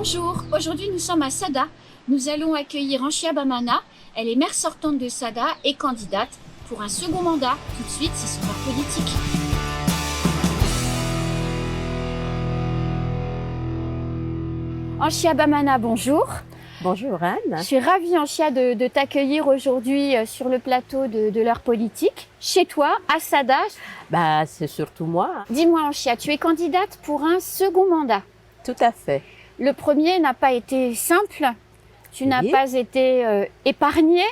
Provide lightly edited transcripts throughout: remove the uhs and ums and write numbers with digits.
Bonjour, aujourd'hui nous sommes à Sada. Nous allons accueillir Anchia Bamana. Elle est maire sortante de Sada et candidate pour un second mandat. Tout de suite, c'est son heure politique. Anchia Bamana, bonjour. Bonjour Anne. Je suis ravie Anchia de t'accueillir aujourd'hui sur le plateau de l'heure politique, chez toi, à Sada. C'est surtout moi. Dis-moi Anchia, tu es candidate pour un second mandat. Tout à fait. Le premier n'a pas été simple, tu n'as pas été épargnée.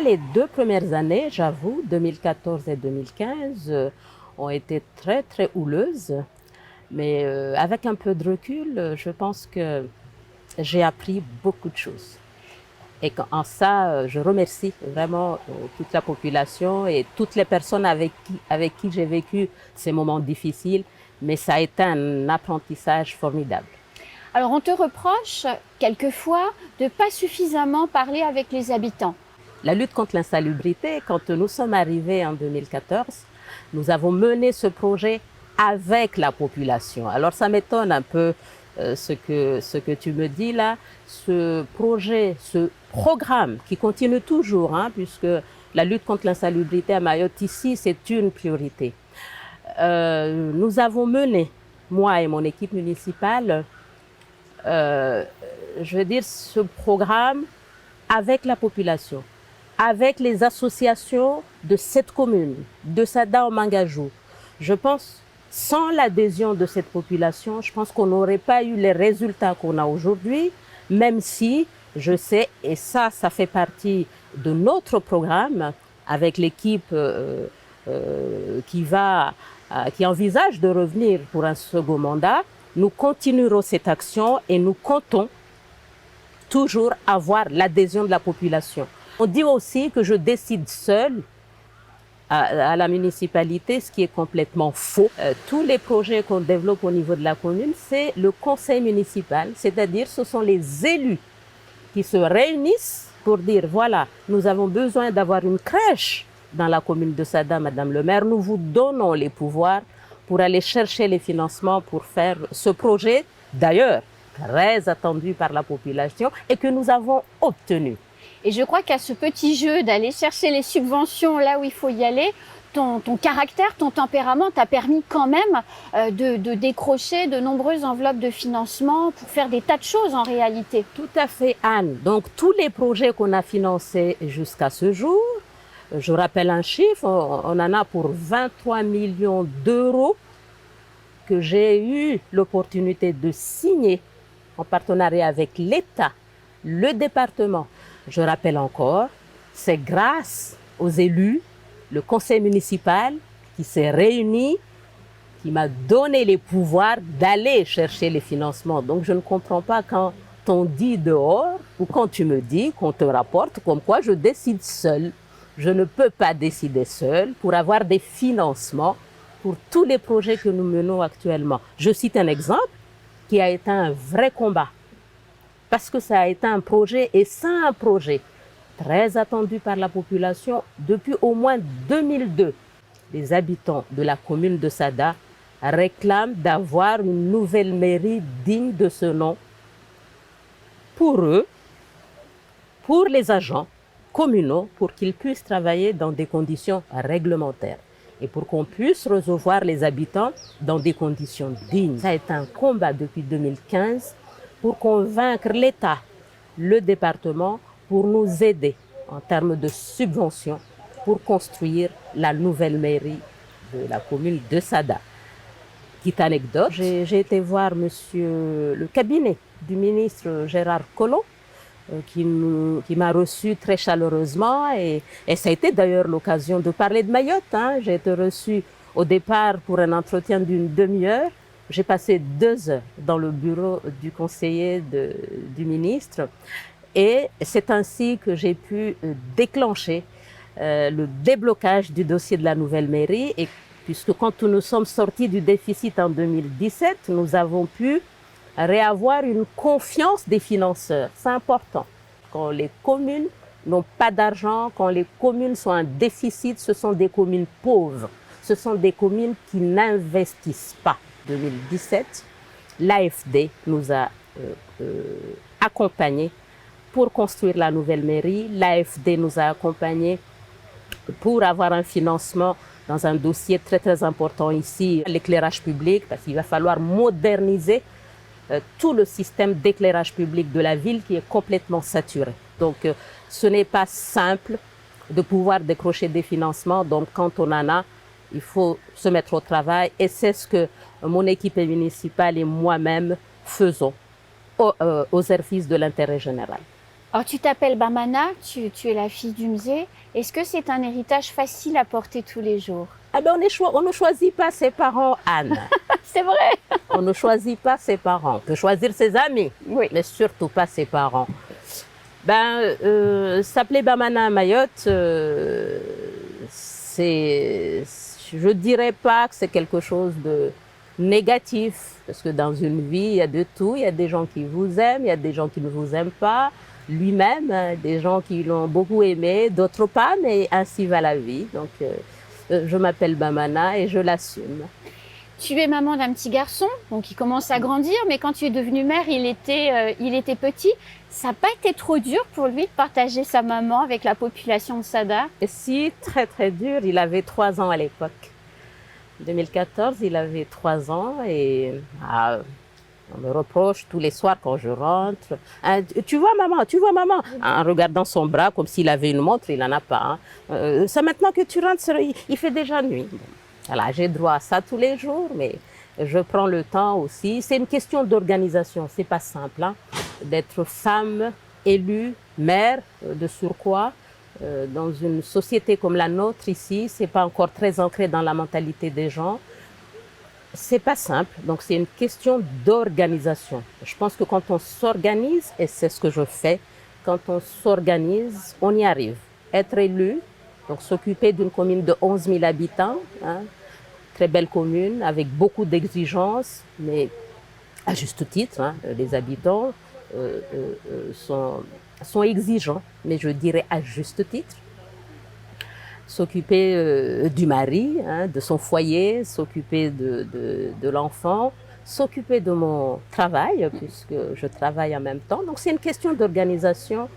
Les 2 premières années, j'avoue, 2014 et 2015, ont été très très houleuses. Mais avec un peu de recul, je pense que j'ai appris beaucoup de choses. Et en ça, je remercie vraiment toute la population et toutes les personnes avec qui j'ai vécu ces moments difficiles. Mais ça a été un apprentissage formidable. Alors on te reproche quelquefois de ne pas suffisamment parler avec les habitants. La lutte contre l'insalubrité, quand nous sommes arrivés en 2014, nous avons mené ce projet avec la population. Alors ça m'étonne un peu ce que tu me dis là. Ce projet, ce programme qui continue toujours, puisque la lutte contre l'insalubrité à Mayotte ici, c'est une priorité. Nous avons mené, moi et mon équipe municipale, ce programme avec la population, avec les associations de cette commune, de Sada au Mangajou. Je pense, sans l'adhésion de cette population, je pense qu'on n'aurait pas eu les résultats qu'on a aujourd'hui, même si je sais, et ça fait partie de notre programme avec l'équipe qui envisage de revenir pour un second mandat. Nous continuerons cette action et nous comptons toujours avoir l'adhésion de la population. On dit aussi que je décide seule à la municipalité, ce qui est complètement faux. Tous les projets qu'on développe au niveau de la commune, c'est le conseil municipal, c'est-à-dire ce sont les élus qui se réunissent pour dire voilà, nous avons besoin d'avoir une crèche dans la commune de Sada, Madame le maire, nous vous donnons les pouvoirs pour aller chercher les financements pour faire ce projet, d'ailleurs très attendu par la population et que nous avons obtenu. Et je crois qu'à ce petit jeu d'aller chercher les subventions là où il faut y aller, ton caractère, ton tempérament t'a permis quand même de décrocher de nombreuses enveloppes de financement pour faire des tas de choses en réalité. Tout à fait Anne. Donc tous les projets qu'on a financés jusqu'à ce jour, je rappelle un chiffre, on en a pour 23 millions d'euros que j'ai eu l'opportunité de signer en partenariat avec l'État, le département. Je rappelle encore, c'est grâce aux élus, le conseil municipal qui s'est réuni, qui m'a donné les pouvoirs d'aller chercher les financements. Donc je ne comprends pas quand on dit dehors ou quand tu me dis qu'on te rapporte comme quoi je décide seule. Je ne peux pas décider seule pour avoir des financements pour tous les projets que nous menons actuellement. Je cite un exemple qui a été un vrai combat. Parce que ça a été un projet, et c'est un projet très attendu par la population depuis au moins 2002. Les habitants de la commune de Sada réclament d'avoir une nouvelle mairie digne de ce nom pour eux, pour les agents communaux, pour qu'ils puissent travailler dans des conditions réglementaires et pour qu'on puisse recevoir les habitants dans des conditions dignes. Ça a été un combat depuis 2015 pour convaincre l'État, le département, pour nous aider en termes de subventions pour construire la nouvelle mairie de la commune de Sada. Petite anecdote, j'ai été voir le cabinet du ministre Gérard Collomb, qui m'a reçu très chaleureusement et ça a été d'ailleurs l'occasion de parler de Mayotte. J'ai été reçue au départ pour un entretien d'une demi-heure. J'ai passé 2 heures dans le bureau du conseiller du ministre et c'est ainsi que j'ai pu déclencher le déblocage du dossier de la nouvelle mairie. Et puisque quand nous sommes sortis du déficit en 2017, nous avons pu réavoir une confiance des financeurs. C'est important. Quand les communes n'ont pas d'argent, quand les communes sont en déficit, ce sont des communes pauvres. Ce sont des communes qui n'investissent pas. En 2017, l'AFD nous a accompagnés pour construire la nouvelle mairie. L'AFD nous a accompagnés pour avoir un financement dans un dossier très très important ici, l'éclairage public, parce qu'il va falloir moderniser tout le système d'éclairage public de la ville qui est complètement saturé. Donc ce n'est pas simple de pouvoir décrocher des financements, donc quand on en a, il faut se mettre au travail et c'est ce que mon équipe municipale et moi-même faisons au service de l'intérêt général. Alors tu t'appelles Bamana, tu es la fille du musée. Est-ce que c'est un héritage facile à porter tous les jours? Ah ben on ne choisit pas ses parents, Anne. C'est vrai. On ne choisit pas ses parents. On peut choisir ses amis, Oui. mais surtout pas ses parents. S'appeler Bamana à Mayotte, je dirais pas que c'est quelque chose de négatif, parce que dans une vie, il y a de tout. Il y a des gens qui vous aiment, il y a des gens qui ne vous aiment pas. Lui-même, des gens qui l'ont beaucoup aimé, d'autres pas, mais ainsi va la vie. Donc, je m'appelle Bamana et je l'assume. Tu es maman d'un petit garçon, donc il commence à grandir, mais quand tu es devenue mère, il était petit. Ça n'a pas été trop dur pour lui de partager sa maman avec la population de Sada? Et si, très très dur, il avait 3 ans à l'époque. En 2014, il avait 3 ans et on me reproche tous les soirs quand je rentre. Tu vois maman, en regardant son bras comme s'il avait une montre, il n'en a pas. C'est maintenant que tu rentres, il fait déjà nuit. Bon. Voilà, j'ai droit à ça tous les jours, mais je prends le temps aussi. C'est une question d'organisation, c'est pas simple d'être femme, élue, mère de surcroît. Dans une société comme la nôtre ici, c'est pas encore très ancré dans la mentalité des gens. C'est pas simple, donc c'est une question d'organisation. Je pense que quand on s'organise, et c'est ce que je fais, quand on s'organise, on y arrive. Être élu, donc s'occuper d'une commune de 11 000 habitants, très belle commune, avec beaucoup d'exigences, mais à juste titre, les habitants sont exigeants, mais je dirais à juste titre. S'occuper du mari, de son foyer, s'occuper de l'enfant, s'occuper de mon travail, puisque je travaille en même temps. Donc c'est une question d'organisation.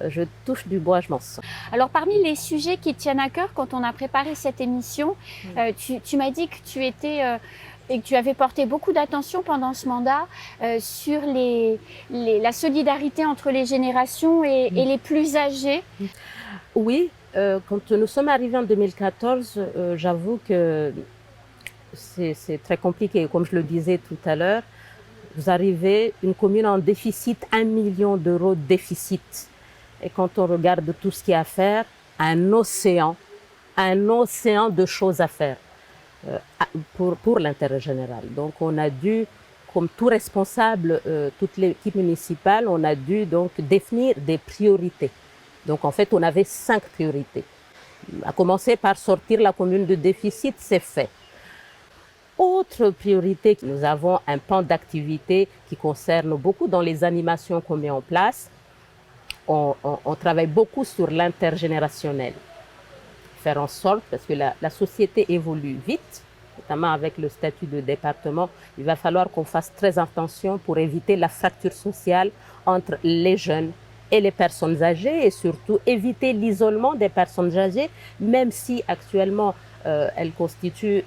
Je touche du bois, je m'en sors. Alors parmi les sujets qui te tiennent à cœur, quand on a préparé cette émission, tu m'as dit que tu étais et que tu avais porté beaucoup d'attention pendant ce mandat sur la solidarité entre les générations et les plus âgés. Oui. Quand nous sommes arrivés en 2014, j'avoue que c'est très compliqué. Comme je le disais tout à l'heure, vous arrivez, une commune en déficit, 1 million d'euros de déficit. Et quand on regarde tout ce qu'il y a à faire, un océan de choses à faire pour l'intérêt général. Donc on a dû, comme tout responsable, toute l'équipe municipale, on a dû donc définir des priorités. Donc en fait, on avait 5 priorités. À commencer par sortir la commune de déficit, c'est fait. Autre priorité, nous avons un pan d'activité qui concerne beaucoup dans les animations qu'on met en place. On travaille beaucoup sur l'intergénérationnel. Faire en sorte, parce que la société évolue vite, notamment avec le statut de département, il va falloir qu'on fasse très attention pour éviter la fracture sociale entre les jeunes et les personnes âgées et surtout éviter l'isolement des personnes âgées, même si actuellement elles constituent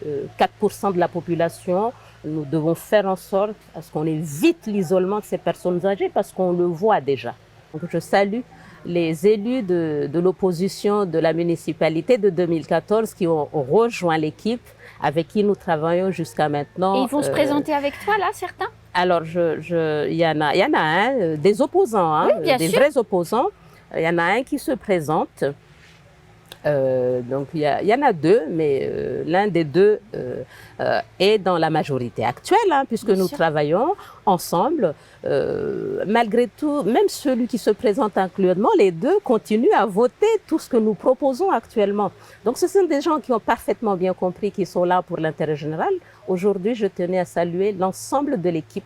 4% de la population. Nous devons faire en sorte à ce qu'on évite l'isolement de ces personnes âgées parce qu'on le voit déjà. Donc je salue les élus de l'opposition de la municipalité de 2014 qui ont rejoint l'équipe avec qui nous travaillons jusqu'à maintenant. Et ils vont se présenter avec toi là, certains? Alors, il y en a des opposants, oui, des vrais opposants. Il y en a un qui se présente. Donc, il y en a 2, mais l'un des 2 est dans la majorité actuelle, puisque nous travaillons ensemble. Malgré tout, même celui qui se présente incluant, les 2 continuent à voter tout ce que nous proposons actuellement. Donc, ce sont des gens qui ont parfaitement bien compris qu'ils sont là pour l'intérêt général. Aujourd'hui, je tenais à saluer l'ensemble de l'équipe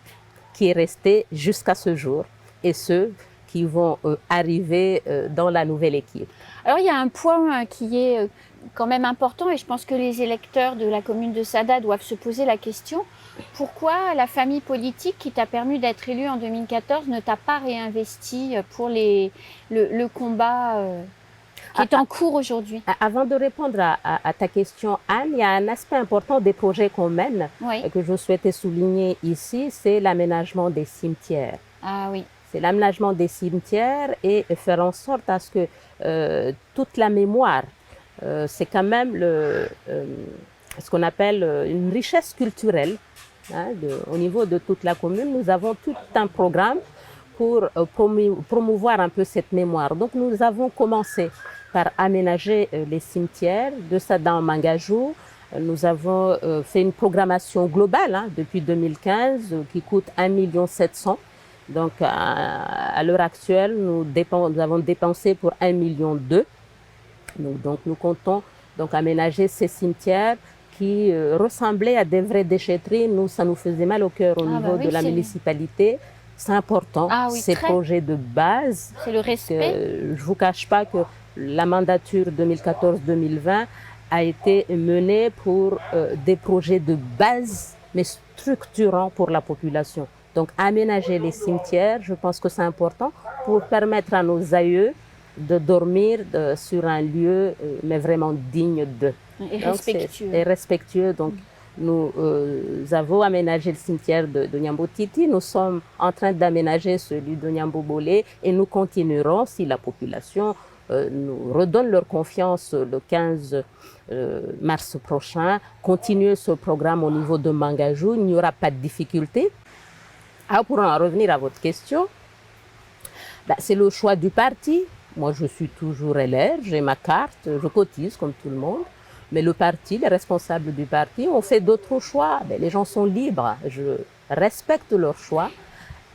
qui est restée jusqu'à ce jour et ceux qui vont arriver dans la nouvelle équipe. Alors, il y a un point qui est quand même important et je pense que les électeurs de la commune de Sada doivent se poser la question. Pourquoi la famille politique qui t'a permis d'être élu en 2014 ne t'a pas réinvesti pour le combat qui est en cours aujourd'hui? Avant de répondre à ta question, Anne, il y a un aspect important des projets qu'on mène Oui. que je souhaitais souligner ici, c'est l'aménagement des cimetières. Ah oui. C'est l'aménagement des cimetières et faire en sorte à ce que toute la mémoire, c'est quand même ce qu'on appelle une richesse culturelle. Au niveau de toute la commune, nous avons tout un programme pour promouvoir un peu cette mémoire. Donc nous avons commencé par aménager les cimetières de Sada en Mangajou. Nous avons fait une programmation globale depuis 2015 qui coûte 1,7 million. Donc à l'heure actuelle, nous avons dépensé pour 1,2 million. Donc nous comptons donc aménager ces cimetières qui ressemblaient à des vraies déchetteries. Nous, ça nous faisait mal au cœur au niveau de la municipalité. C'est important, ces projets de base. C'est le respect. Je ne vous cache pas que la mandature 2014-2020 a été menée pour des projets de base, mais structurants pour la population. Donc aménager les cimetières, je pense que c'est important pour permettre à nos aïeux de dormir sur un lieu, mais vraiment digne d'eux. Et respectueux. Et respectueux. Donc, nous avons aménagé le cimetière de Niambotiti. Nous sommes en train d'aménager celui de Niambobolé et nous continuerons, si la population nous redonne leur confiance le 15 mars prochain, continuer ce programme au niveau de Mangajou. Il n'y aura pas de difficulté. Alors, pour en revenir à votre question, c'est le choix du parti. Moi, je suis toujours LR, j'ai ma carte, je cotise comme tout le monde. Mais le parti, les responsables du parti ont fait d'autres choix. Les gens sont libres, je respecte leurs choix.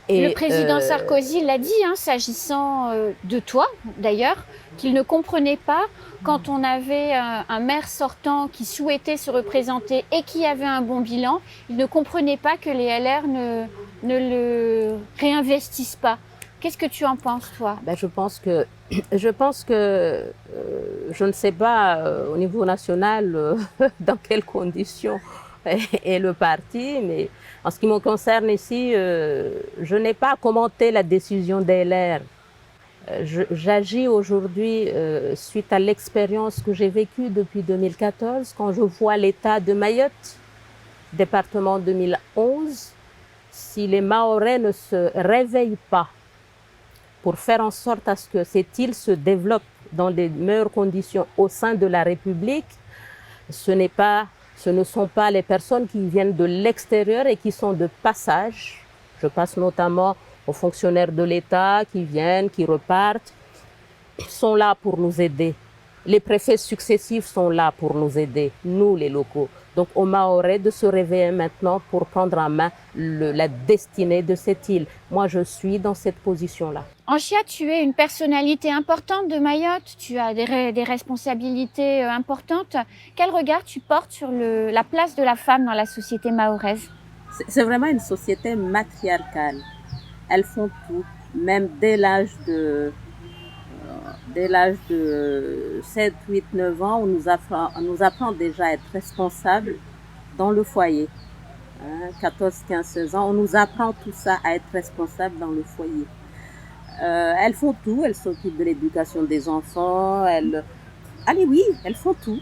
Et le président Sarkozy l'a dit, s'agissant de toi d'ailleurs, qu'il ne comprenait pas quand on avait un maire sortant qui souhaitait se représenter et qui avait un bon bilan, il ne comprenait pas que les LR ne le réinvestissent pas. Qu'est-ce que tu en penses, toi? Je pense que je ne sais pas au niveau national dans quelles conditions est le parti, mais en ce qui me concerne ici, je n'ai pas commenté la décision des LR. J'agis aujourd'hui suite à l'expérience que j'ai vécue depuis 2014, quand je vois l'état de Mayotte, département 2011, si les Mahorais ne se réveillent pas pour faire en sorte à ce que cette île se développe dans les meilleures conditions au sein de la République, ce ne sont pas les personnes qui viennent de l'extérieur et qui sont de passage. Je pense notamment aux fonctionnaires de l'État qui viennent, qui repartent. Ils sont là pour nous aider. Les préfets successifs sont là pour nous aider, nous les locaux. Donc aux Mahorais de se réveiller maintenant pour prendre en main la destinée de cette île. Moi, je suis dans cette position-là. Anchia, tu es une personnalité importante de Mayotte, tu as des responsabilités importantes. Quel regard tu portes sur la place de la femme dans la société mahoraise? C'est vraiment une société matriarcale. Elles font tout, même dès l'âge de 7, 8, 9 ans, on nous apprend déjà à être responsable dans le foyer. 14, 15, 16 ans, on nous apprend tout ça, à être responsable dans le foyer. Elles font tout, elles s'occupent de l'éducation des enfants, elles font tout.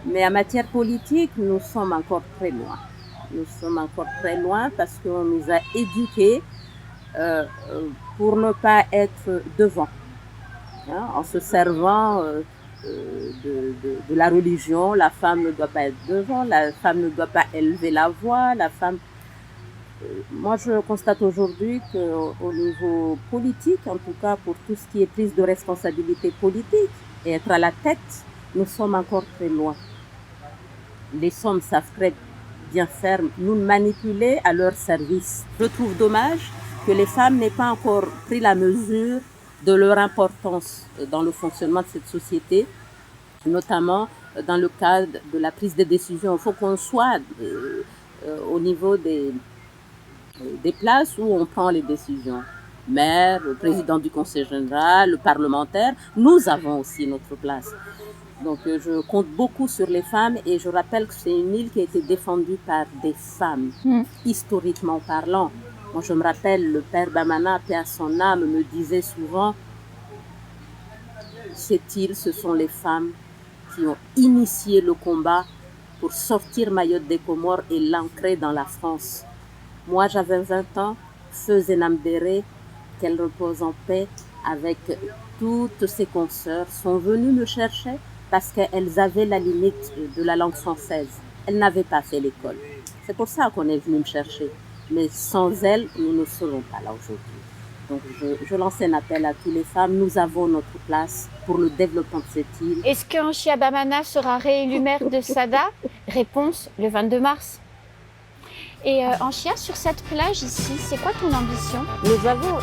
Mais en matière politique, nous sommes encore très loin. Nous sommes encore très loin parce qu'on nous a éduqués pour ne pas être devant. En se servant de la religion, la femme ne doit pas être devant, la femme ne doit pas élever la voix, la femme... Moi, je constate aujourd'hui qu'au niveau politique, en tout cas pour tout ce qui est prise de responsabilité politique et être à la tête, nous sommes encore très loin. Les hommes savent très bien faire, nous manipuler à leur service. Je trouve dommage que les femmes n'aient pas encore pris la mesure de leur importance dans le fonctionnement de cette société, notamment dans le cadre de la prise de décision. Il faut qu'on soit au niveau des places où on prend les décisions. Maire, le président du conseil général, le parlementaire, nous avons aussi notre place. Donc je compte beaucoup sur les femmes et je rappelle que c'est une île qui a été défendue par des femmes, historiquement parlant. Moi je me rappelle, le père Bamana, paix à son âme, me disait souvent, cette île, ce sont les femmes qui ont initié le combat pour sortir Mayotte des Comores et l'ancrer dans la France. Moi j'avais 20 ans, Feu Zenambéré, qu'elle repose en paix, avec toutes ses consoeurs, sont venues me chercher parce qu'elles avaient la limite de la langue française. Elles n'avaient pas fait l'école. C'est pour ça qu'on est venu me chercher. Mais sans elles, nous ne serons pas là aujourd'hui. Donc je lance un appel à toutes les femmes. Nous avons notre place pour le développement de cette île. Est-ce qu'Anchia Bamana sera réélu maire de Sada? Réponse, le 22 mars. Et Anchia, sur cette plage ici, c'est quoi ton ambition? Nous avons